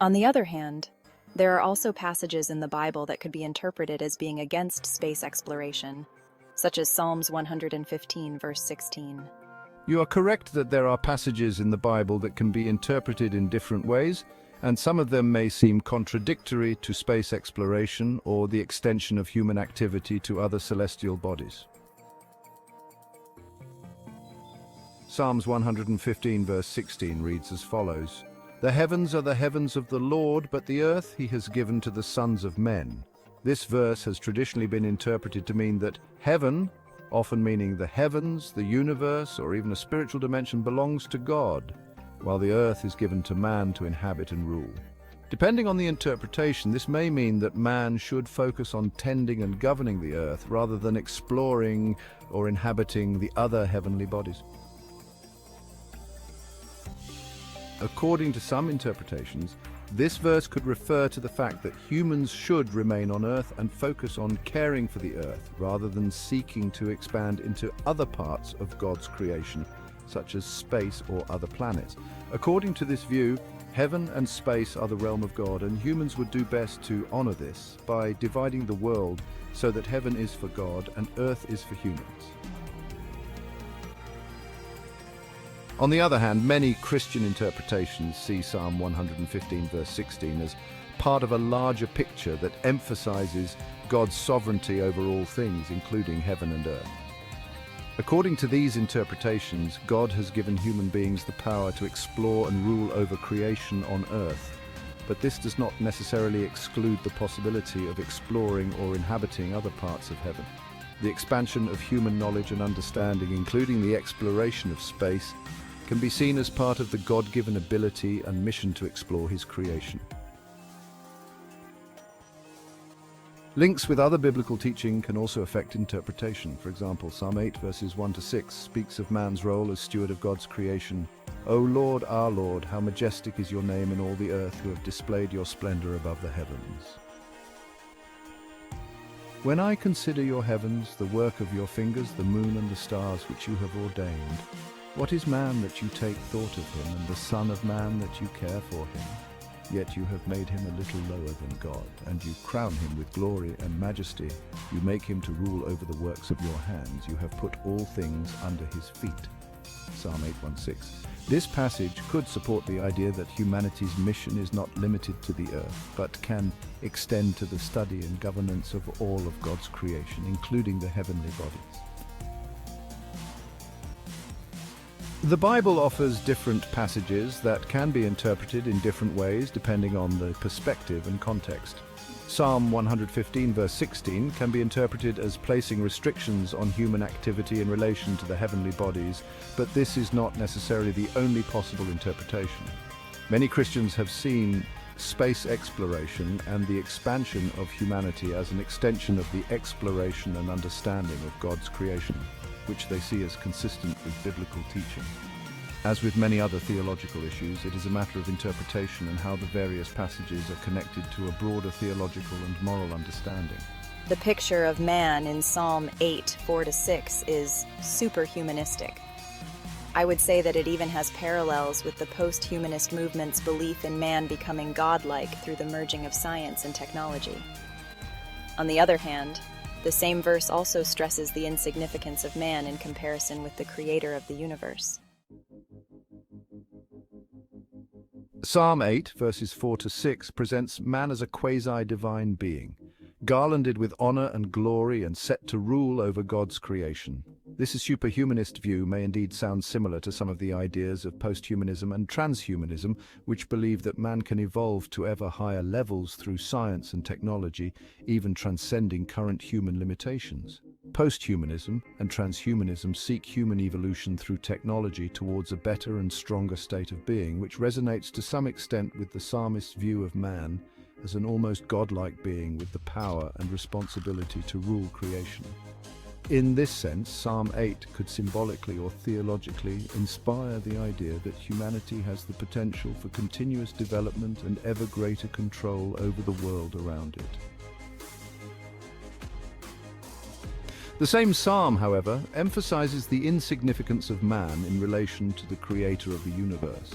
On the other hand, there are also passages in the Bible that could be interpreted as being against space exploration, such as Psalms 115, verse 16. You are correct that there are passages in the Bible that can be interpreted in different ways, and some of them may seem contradictory to space exploration or the extension of human activity to other celestial bodies. Psalms 115 verse 16 reads as follows: "The heavens are the heavens of the Lord, but the earth he has given to the sons of men." This verse has traditionally been interpreted to mean that heaven, often meaning the heavens, the universe, or even a spiritual dimension, belongs to God, while the earth is given to man to inhabit and rule. Depending on the interpretation, this may mean that man should focus on tending and governing the earth rather than exploring or inhabiting the other heavenly bodies. According to some interpretations, this verse could refer to the fact that humans should remain on Earth and focus on caring for the Earth rather than seeking to expand into other parts of God's creation, such as space or other planets. According to this view, heaven and space are the realm of God, and humans would do best to honor this by dividing the world so that heaven is for God and Earth is for humans. On the other hand, many Christian interpretations see Psalm 115 verse 16 as part of a larger picture that emphasizes God's sovereignty over all things, including heaven and earth. According to these interpretations, God has given human beings the power to explore and rule over creation on earth, but this does not necessarily exclude the possibility of exploring or inhabiting other parts of heaven. The expansion of human knowledge and understanding, including the exploration of space, can be seen as part of the God-given ability and mission to explore His creation. Links with other biblical teaching can also affect interpretation. For example, Psalm 8 verses 1 to 6 speaks of man's role as steward of God's creation. "O Lord, our Lord, how majestic is your name in all the earth, who have displayed your splendor above the heavens. When I consider your heavens, the work of your fingers, the moon and the stars which you have ordained, what is man that you take thought of him, and the son of man that you care for him? Yet you have made him a little lower than God, and you crown him with glory and majesty. You make him to rule over the works of your hands. You have put all things under his feet." Psalm 8:1-6. This passage could support the idea that humanity's mission is not limited to the earth, but can extend to the study and governance of all of God's creation, including the heavenly bodies. The Bible offers different passages that can be interpreted in different ways depending on the perspective and context. Psalm 115 verse 16 can be interpreted as placing restrictions on human activity in relation to the heavenly bodies, but this is not necessarily the only possible interpretation. Many Christians have seen space exploration and the expansion of humanity as an extension of the exploration and understanding of God's creation, which they see as consistent with biblical teaching. As with many other theological issues, it is a matter of interpretation and how the various passages are connected to a broader theological and moral understanding. The picture of man in Psalm 8, 4-6 is superhumanistic. I would say that it even has parallels with the post-humanist movement's belief in man becoming godlike through the merging of science and technology. On the other hand, the same verse also stresses the insignificance of man in comparison with the creator of the universe. Psalm 8, verses 4-6 presents man as a quasi-divine being, garlanded with honor and glory and set to rule over God's creation. This superhumanist view may indeed sound similar to some of the ideas of posthumanism and transhumanism, which believe that man can evolve to ever higher levels through science and technology, even transcending current human limitations. Posthumanism and transhumanism seek human evolution through technology towards a better and stronger state of being, which resonates to some extent with the psalmist's view of man as an almost godlike being with the power and responsibility to rule creation. In this sense, Psalm 8 could symbolically or theologically inspire the idea that humanity has the potential for continuous development and ever greater control over the world around it. The same psalm, however, emphasizes the insignificance of man in relation to the creator of the universe.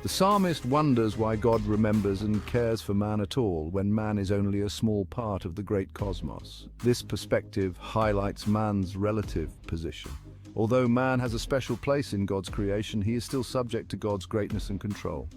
The psalmist wonders why God remembers and cares for man at all when man is only a small part of the great cosmos. This perspective highlights man's relative position. Although man has a special place in God's creation, he is still subject to God's greatness and control.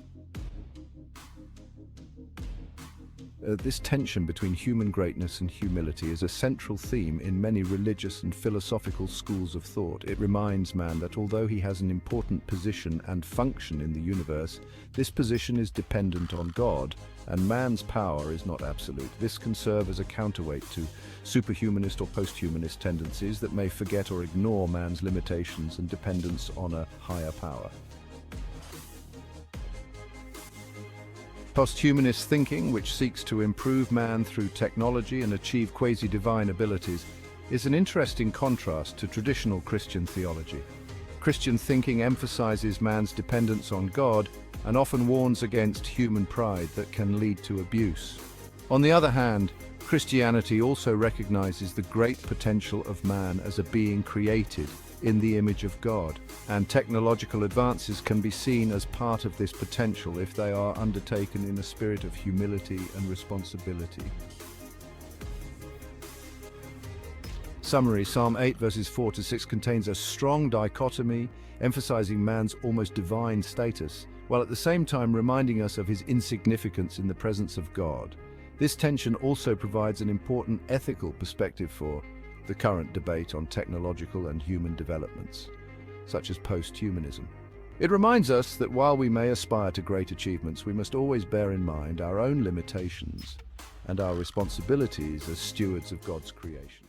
This tension between human greatness and humility is a central theme in many religious and philosophical schools of thought. It reminds man that although he has an important position and function in the universe, this position is dependent on God, and man's power is not absolute. This can serve as a counterweight to superhumanist or posthumanist tendencies that may forget or ignore man's limitations and dependence on a higher power. Posthumanist thinking, which seeks to improve man through technology and achieve quasi-divine abilities, is an interesting contrast to traditional Christian theology. Christian thinking emphasizes man's dependence on God and often warns against human pride that can lead to abuse. On the other hand, Christianity also recognizes the great potential of man as a being created in the image of God, and technological advances can be seen as part of this potential if they are undertaken in a spirit of humility and responsibility. Summary: Psalm 8 verses 4 to 6 contains a strong dichotomy, emphasizing man's almost divine status, while at the same time reminding us of his insignificance in the presence of God. This tension also provides an important ethical perspective for the current debate on technological and human developments, such as post-humanism. It reminds us that while we may aspire to great achievements, we must always bear in mind our own limitations and our responsibilities as stewards of God's creation.